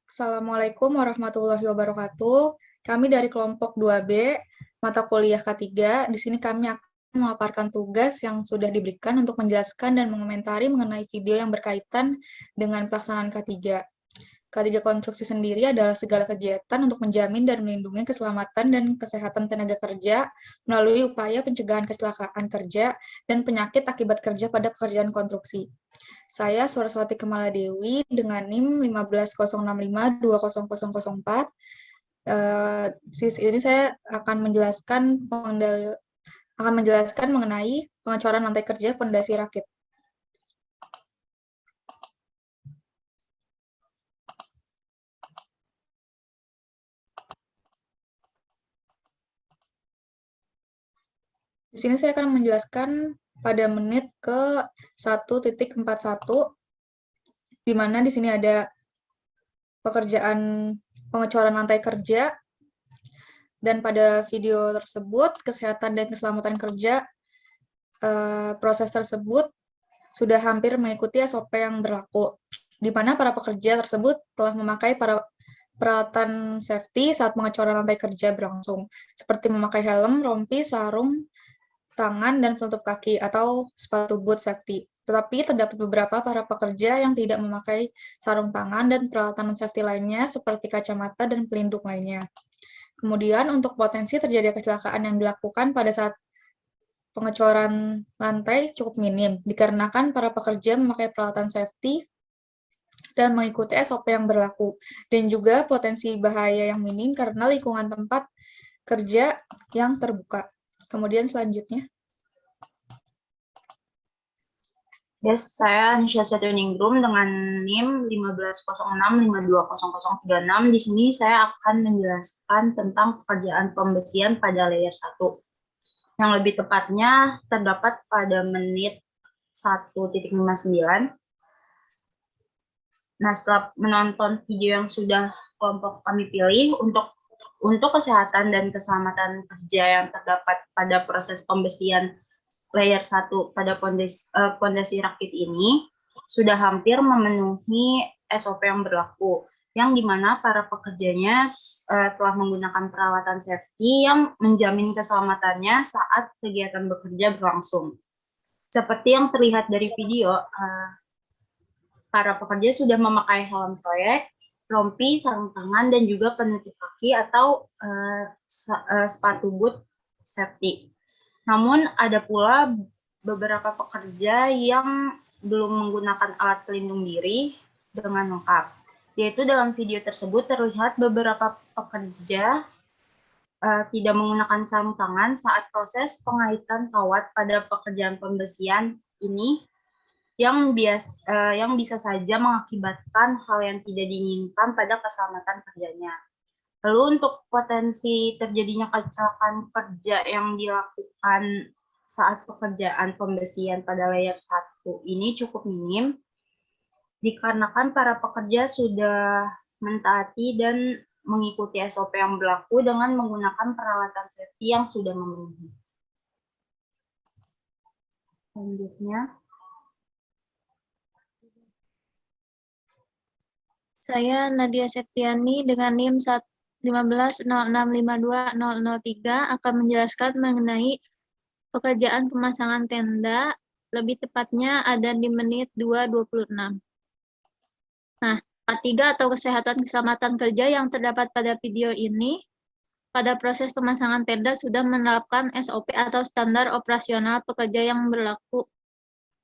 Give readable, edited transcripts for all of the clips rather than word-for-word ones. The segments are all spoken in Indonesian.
Assalamualaikum warahmatullahi wabarakatuh. Kami dari kelompok 2B, mata kuliah K3. Di sini kami akan memaparkan tugas yang sudah diberikan untuk menjelaskan dan mengomentari mengenai video yang berkaitan dengan pelaksanaan K3. K3 konstruksi sendiri adalah segala kegiatan untuk menjamin dan melindungi keselamatan dan kesehatan tenaga kerja melalui upaya pencegahan kecelakaan kerja dan penyakit akibat kerja pada pekerjaan konstruksi. Saya Suraswati Kemaladewi dengan NIM 1506520004. Sisi ini saya akan menjelaskan mengenai pengecoran lantai kerja fondasi rakit. Di sini saya akan menjelaskan pada menit ke 1.41, di mana di sini ada pekerjaan pengecoran lantai kerja, dan pada video tersebut, kesehatan dan keselamatan kerja, proses tersebut sudah hampir mengikuti SOP yang berlaku, di mana para pekerja tersebut telah memakai peralatan safety saat pengecoran lantai kerja berlangsung, seperti memakai helm, rompi, sarung tangan, dan penutup kaki atau sepatu boot safety. Tetapi terdapat beberapa para pekerja yang tidak memakai sarung tangan dan peralatan safety lainnya seperti kacamata dan pelindung lainnya. Kemudian untuk potensi terjadi kecelakaan yang dilakukan pada saat pengecoran lantai cukup minim, dikarenakan para pekerja memakai peralatan safety dan mengikuti SOP yang berlaku, dan juga potensi bahaya yang minim karena lingkungan tempat kerja yang terbuka. Kemudian selanjutnya. Yes, saya Nisha Setioningrum dengan NIM 1506520036. Di sini saya akan menjelaskan tentang pekerjaan pembesian pada layer 1. Yang lebih tepatnya terdapat pada menit 1.59. Nah, setelah menonton video yang sudah kelompok kami pilih untuk kesehatan dan keselamatan kerja yang terdapat pada proses pembesian layer 1 pada pondasi rakit ini sudah hampir memenuhi SOP yang berlaku, yang dimana para pekerjanya telah menggunakan peralatan safety yang menjamin keselamatannya saat kegiatan bekerja berlangsung. Seperti yang terlihat dari video, para pekerja sudah memakai helm proyek, rompi, sarung tangan, dan juga penutup kaki atau sepatu boot safety. Namun ada pula beberapa pekerja yang belum menggunakan alat pelindung diri dengan lengkap. Yaitu dalam video tersebut terlihat beberapa pekerja tidak menggunakan sarung tangan saat proses pengaitan kawat pada pekerjaan pembesian ini yang bisa saja mengakibatkan hal yang tidak diinginkan pada keselamatan kerjanya. Lalu untuk potensi terjadinya kecelakaan kerja yang dilakukan saat pekerjaan pembesian pada layer 1 ini cukup minim, dikarenakan para pekerja sudah mentaati dan mengikuti SOP yang berlaku dengan menggunakan peralatan safety yang sudah memenuhi. Selanjutnya. Saya Nadia Septiani dengan NIM 1506520003 akan menjelaskan mengenai pekerjaan pemasangan tenda, lebih tepatnya ada di menit 2.26. Nah, K3 atau kesehatan keselamatan kerja yang terdapat pada video ini, pada proses pemasangan tenda sudah menerapkan SOP atau standar operasional pekerja yang berlaku,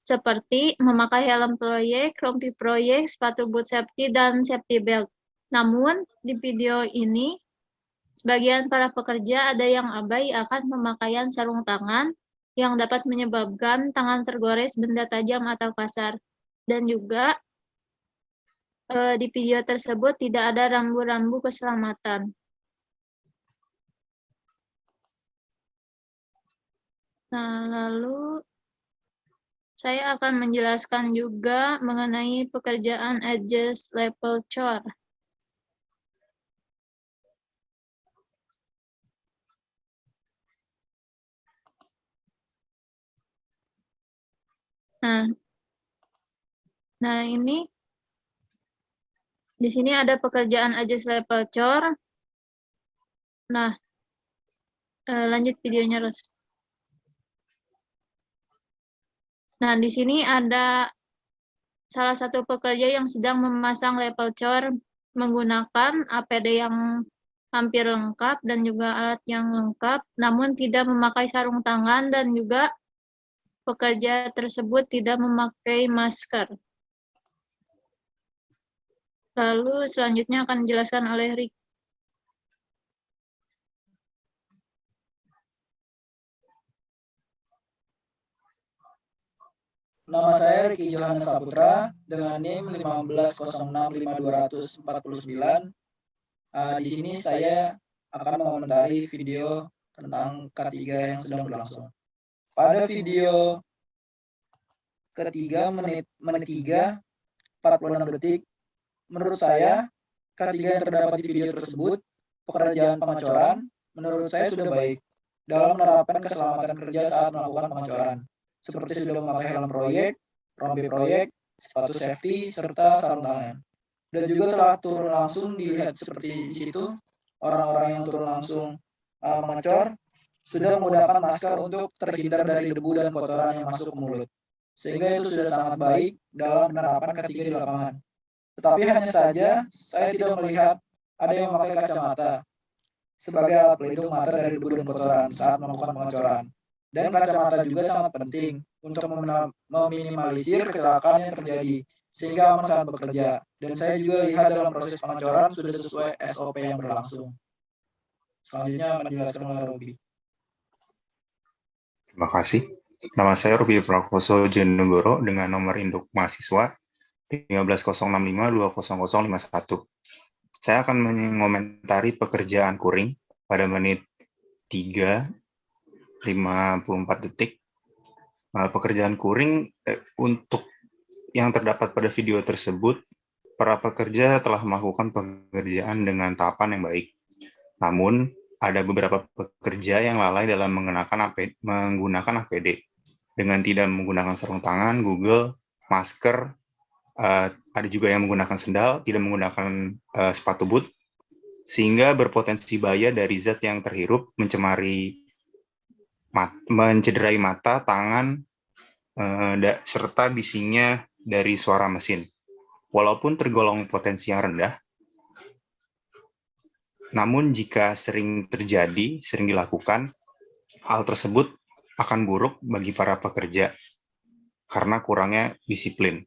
seperti memakai helm proyek, rompi proyek, sepatu boot safety, dan safety belt. Namun, di video ini, sebagian para pekerja ada yang abai akan pemakaian sarung tangan yang dapat menyebabkan tangan tergores benda tajam atau kasar. Dan juga, di video tersebut tidak ada rambu-rambu keselamatan. Nah, lalu saya akan menjelaskan juga mengenai pekerjaan adjust level chore. Nah, ini Di sini ada pekerjaan adjust level chore. Nah, lanjut videonya, Ros. Nah, di sini ada salah satu pekerja yang sedang memasang level chore menggunakan APD yang hampir lengkap dan juga alat yang lengkap, namun tidak memakai sarung tangan dan juga pekerja tersebut tidak memakai masker. Lalu selanjutnya akan dijelaskan oleh Rick. Nama saya Ricky Johannes Saputra dengan NIM 150652449. Di sini saya akan mengomentari video tentang K3 yang sedang berlangsung. Pada video ketiga menit 3 46 detik, menurut saya K3 yang terdapat di video tersebut, pekerjaan pengecoran, menurut saya sudah baik dalam menerapkan keselamatan kerja saat melakukan pengecoran, seperti sudah memakai helm proyek, rompi proyek, sepatu safety, serta sarung tangan. Dan juga telah turun langsung dilihat seperti di situ, orang-orang yang turun langsung mengecor sudah menggunakan masker untuk terhindar dari debu dan kotoran yang masuk ke mulut. Sehingga itu sudah sangat baik dalam penerapan K3 di lapangan. Tetapi hanya saja saya tidak melihat ada yang memakai kacamata sebagai alat pelindung mata dari debu dan kotoran saat melakukan pengecoran. Dan kacamata juga sangat penting untuk meminimalisir kecelakaan yang terjadi sehingga aman saat bekerja. Dan saya juga lihat dalam proses pengecoran sudah sesuai SOP yang berlangsung. Selanjutnya akan dijelaskan oleh Robi. Terima kasih. Nama saya Robi Prakoso Jenegoro dengan nomor induk mahasiswa 15065200051. Saya akan mengomentari pekerjaan kuring pada menit 3:54 detik. Pekerjaan kuring untuk yang terdapat pada video tersebut, para pekerja telah melakukan pekerjaan dengan tahapan yang baik. Namun, ada beberapa pekerja yang lalai dalam menggunakan APD dengan tidak menggunakan sarung tangan, Google, masker, ada juga yang menggunakan sendal, tidak menggunakan sepatu boot, sehingga berpotensi bahaya dari zat yang terhirup mencederai mata, tangan, serta bisinya dari suara mesin. Walaupun tergolong potensi yang rendah, namun jika sering terjadi, sering dilakukan, hal tersebut akan buruk bagi para pekerja karena kurangnya disiplin,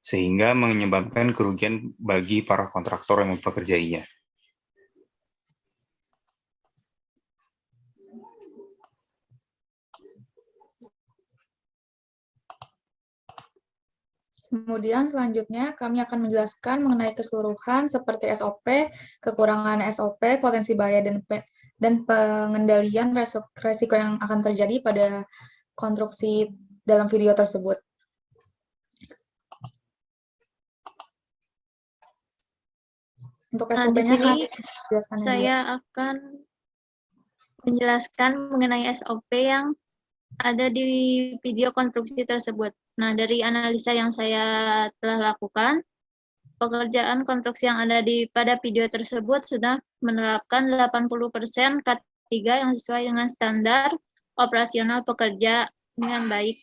sehingga menyebabkan kerugian bagi para kontraktor yang mempekerjainya. Kemudian selanjutnya kami akan menjelaskan mengenai keseluruhan seperti SOP, kekurangan SOP, potensi bahaya dan pengendalian resiko yang akan terjadi pada konstruksi dalam video tersebut. Untuk Nah, di SOP-nya sini saya akan menjelaskan mengenai SOP yang ada di video konstruksi tersebut. Nah, dari analisa yang saya telah lakukan, pekerjaan konstruksi yang ada pada video tersebut sudah menerapkan 80% K3 yang sesuai dengan standar operasional pekerja dengan baik.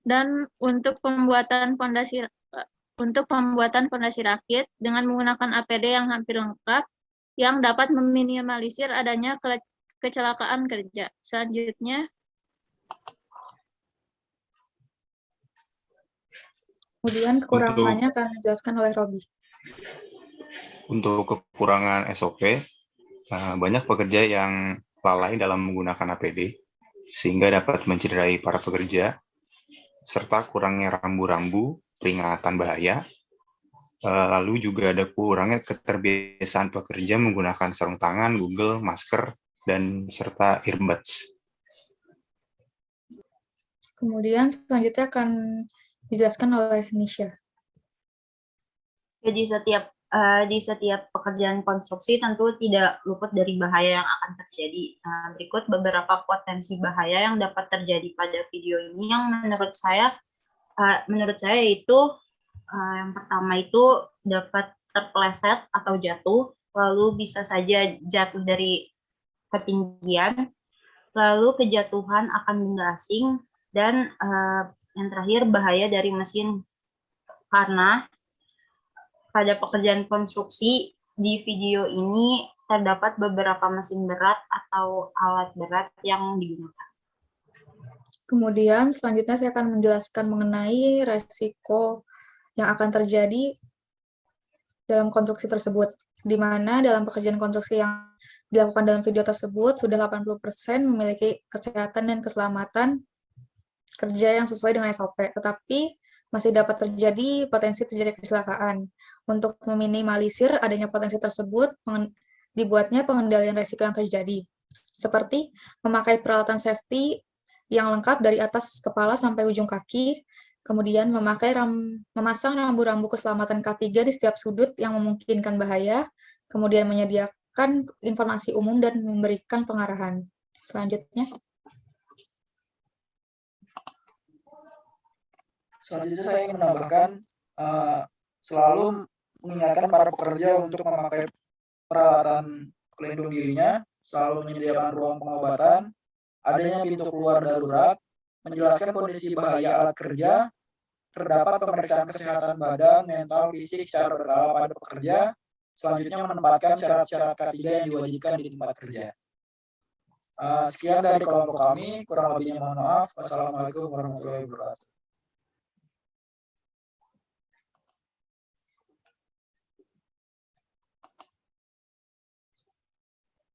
Dan untuk pembuatan fondasi rakit dengan menggunakan APD yang hampir lengkap yang dapat meminimalisir adanya kecelakaan kerja. Selanjutnya, kemudian kekurangannya akan dijelaskan oleh Robi. Untuk kekurangan SOP, banyak pekerja yang lalai dalam menggunakan APD, sehingga dapat mencederai para pekerja, serta kurangnya rambu-rambu peringatan bahaya. Lalu juga ada kurangnya keterbiasaan pekerja menggunakan sarung tangan, Google, masker, dan serta earbuds. Kemudian selanjutnya akan dijelaskan oleh Nisha. Jadi di setiap pekerjaan konstruksi tentu tidak luput dari bahaya yang akan terjadi. Berikut beberapa potensi bahaya yang dapat terjadi pada video ini yang menurut saya itu Yang pertama itu dapat terpeleset atau jatuh, lalu bisa saja jatuh dari ketinggian, lalu kejatuhan akan benda asing, dan yang terakhir bahaya dari mesin, karena pada pekerjaan konstruksi di video ini terdapat beberapa mesin berat atau alat berat yang digunakan. Kemudian selanjutnya saya akan menjelaskan mengenai resiko yang akan terjadi dalam konstruksi tersebut, di mana dalam pekerjaan konstruksi yang dilakukan dalam video tersebut sudah 80% memiliki kesehatan dan keselamatan kerja yang sesuai dengan SOP, tetapi masih dapat terjadi potensi terjadi kecelakaan. Untuk meminimalisir adanya potensi tersebut, dibuatnya pengendalian risiko yang terjadi, seperti memakai peralatan safety yang lengkap dari atas kepala sampai ujung kaki, kemudian memasang rambu-rambu keselamatan K3 di setiap sudut yang memungkinkan bahaya, kemudian menyediakan informasi umum dan memberikan pengarahan. Selanjutnya. Selanjutnya saya ingin menambahkan selalu mengingatkan para pekerja untuk memakai peralatan pelindung dirinya, selalu menyediakan ruang pengobatan, adanya pintu keluar darurat, menjelaskan kondisi bahaya alat kerja, terdapat pemeriksaan kesehatan badan, mental, fisik secara berkala pada pekerja, selanjutnya menempatkan syarat-syarat K3 yang diwajibkan di tempat kerja. Sekian dari kelompok kami, kurang lebihnya mohon maaf. Wassalamualaikum warahmatullahi wabarakatuh.